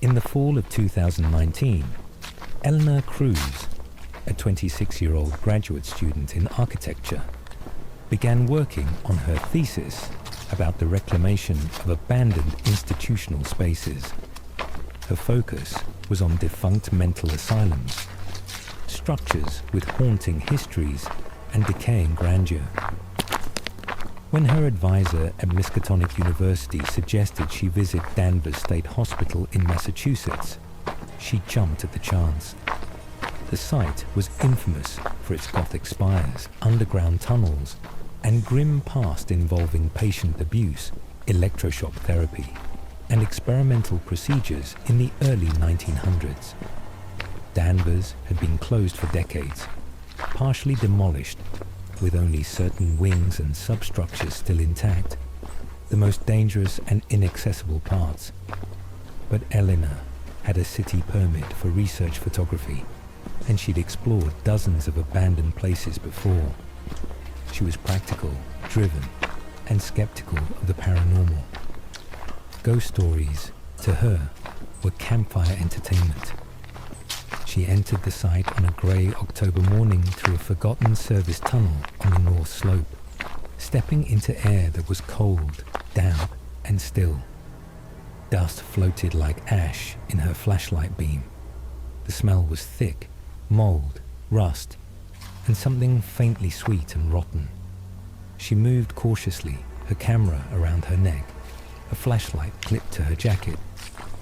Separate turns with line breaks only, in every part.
In the fall of 2019, Elena Cruz, a 26-year-old graduate student in architecture, began working on her thesis about the reclamation of abandoned institutional spaces. Her focus was on defunct mental asylums, structures with haunting histories and decaying grandeur. When her advisor at Miskatonic University suggested she visit Danvers State Hospital in Massachusetts, she jumped at the chance. The site was infamous for its Gothic spires, underground tunnels, and grim past involving patient abuse, electroshock therapy, and experimental procedures in the early 1900s. Danvers had been closed for decades, partially demolished, with only certain wings and substructures still intact, the most dangerous and inaccessible parts. But Elena had a city permit for research photography, and she'd explored dozens of abandoned places before. She was practical, driven, and skeptical of the paranormal. Ghost stories, to her, were campfire entertainment. She entered the site on a grey October morning through a forgotten service tunnel on the north slope, stepping into air that was cold, damp, and still. Dust floated like ash in her flashlight beam. The smell was thick, mold, rust, and something faintly sweet and rotten. She moved cautiously, her camera around her neck, a flashlight clipped to her jacket,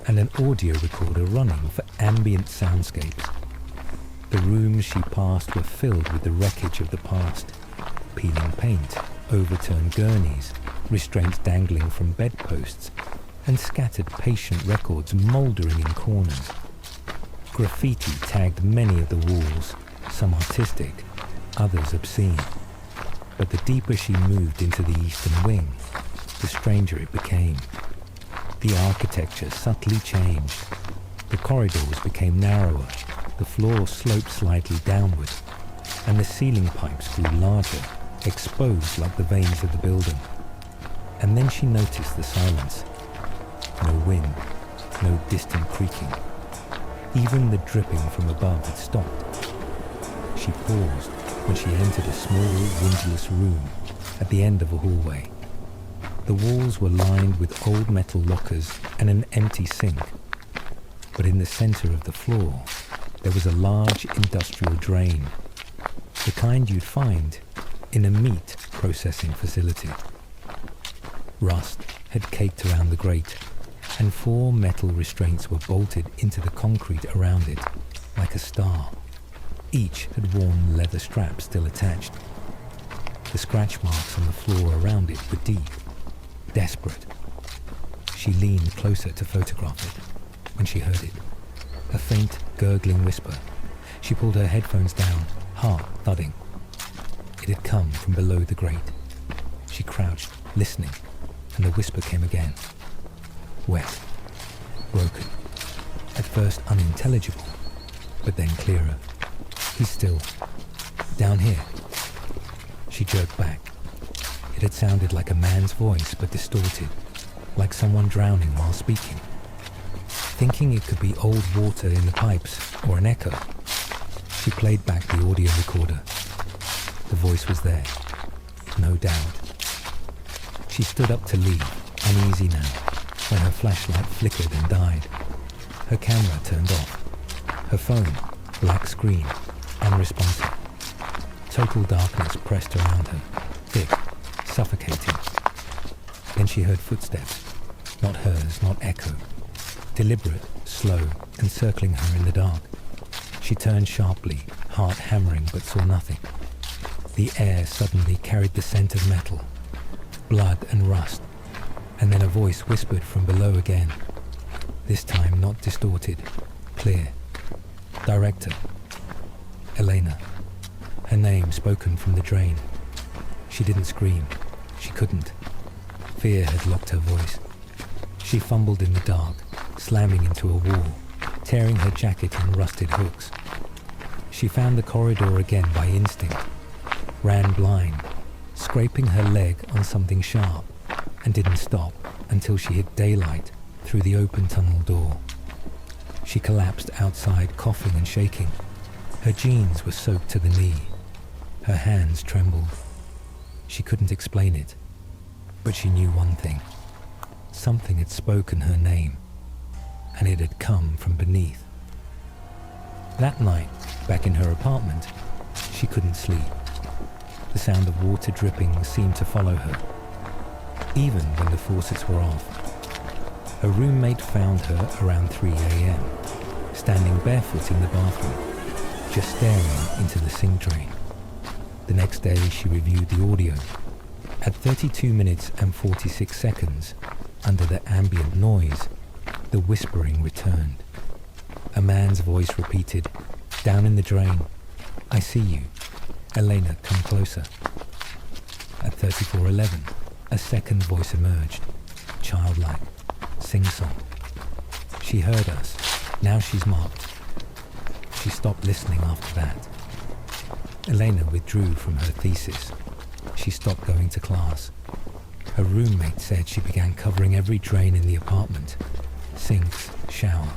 and an audio recorder running for ambient soundscapes. The rooms she passed were filled with the wreckage of the past, peeling paint, overturned gurneys, restraints dangling from bedposts, and scattered patient records mouldering in corners. Graffiti tagged many of the walls, some artistic, others obscene. But the deeper she moved into the eastern wing, the stranger it became. The architecture subtly changed. The corridors became narrower, the floor sloped slightly downward, and the ceiling pipes grew larger, exposed like the veins of the building. And then she noticed the silence. No wind, no distant creaking. Even the dripping from above had stopped. She paused when she entered a small, windowless room at the end of a hallway. The walls were lined with old metal lockers and an empty sink. But in the center of the floor, there was a large industrial drain, the kind you'd find in a meat processing facility. Rust had caked around the grate, and 4 metal restraints were bolted into the concrete around it, like a star. Each had worn leather straps still attached. The scratch marks on the floor around it were deep, desperate. She leaned closer to photograph it when she heard it, a faint, gurgling whisper. She pulled her headphones down, heart thudding. It had come from below the grate. She crouched, listening, and the whisper came again. Wet, broken, at first unintelligible, but then clearer. He's still. Down here. She jerked back. It had sounded like a man's voice, but distorted, like someone drowning while speaking. Thinking it could be old water in the pipes or an echo, she played back the audio recorder. The voice was there, no doubt. She stood up to leave, uneasy now, when her flashlight flickered and died. Her camera turned off. Her phone, black screen, unresponsive. Total darkness pressed around her, thick, suffocating. Then she heard footsteps, not hers, not echo. Deliberate, slow, and circling her in the dark. She turned sharply, heart hammering, but saw nothing. The air suddenly carried the scent of metal, blood and rust, and then a voice whispered from below again. This time not distorted, clear. Director. Elena. Her name spoken from the drain. She didn't scream. She couldn't. Fear had locked her voice. She fumbled in the dark, slamming into a wall, tearing her jacket in rusted hooks. She found the corridor again by instinct, ran blind, scraping her leg on something sharp, and didn't stop until she hit daylight through the open tunnel door. She collapsed outside, coughing and shaking. Her jeans were soaked to the knee. Her hands trembled. She couldn't explain it, but she knew one thing. Something had spoken her name, and it had come from beneath. That night, back in her apartment, she couldn't sleep. The sound of water dripping seemed to follow her, even when the faucets were off. Her roommate found her around 3 a.m., standing barefoot in the bathroom, just staring into the sink drain. The next day, she reviewed the audio. At 32 minutes and 46 seconds, under the ambient noise, the whispering returned. A man's voice repeated, "Down in the drain. I see you. Elena, come closer." At 34:11, a second voice emerged, childlike, sing-song. "She heard us. Now she's marked." She stopped listening after that. Elena withdrew from her thesis. She stopped going to class. Her roommate said she began covering every drain in the apartment, sinks, shower,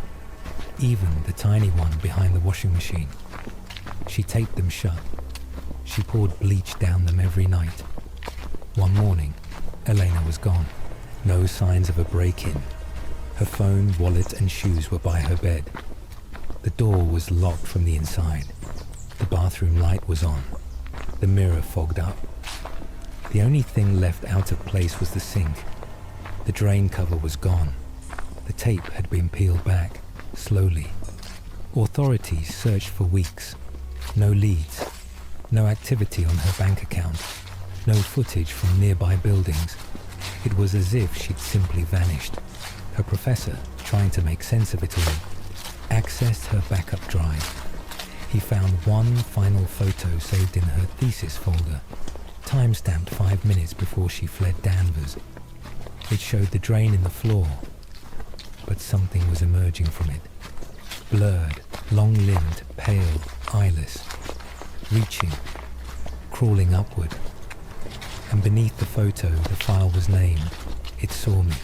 even the tiny one behind the washing machine. She taped them shut. She poured bleach down them every night. One morning, Elena was gone. No signs of a break-in. Her phone, wallet, and shoes were by her bed. The door was locked from the inside. The bathroom light was on. The mirror fogged up. The only thing left out of place was the sink. The drain cover was gone. The tape had been peeled back, slowly. Authorities searched for weeks. No leads. No activity on her bank account. No footage from nearby buildings. It was as if she'd simply vanished. Her professor, trying to make sense of it all, accessed her backup drive. He found one final photo saved in her thesis folder, time-stamped 5 minutes before she fled Danvers. It showed the drain in the floor, but something was emerging from it. Blurred, long-limbed, pale, eyeless, reaching, crawling upward. And beneath the photo, the file was named, "It Saw Me."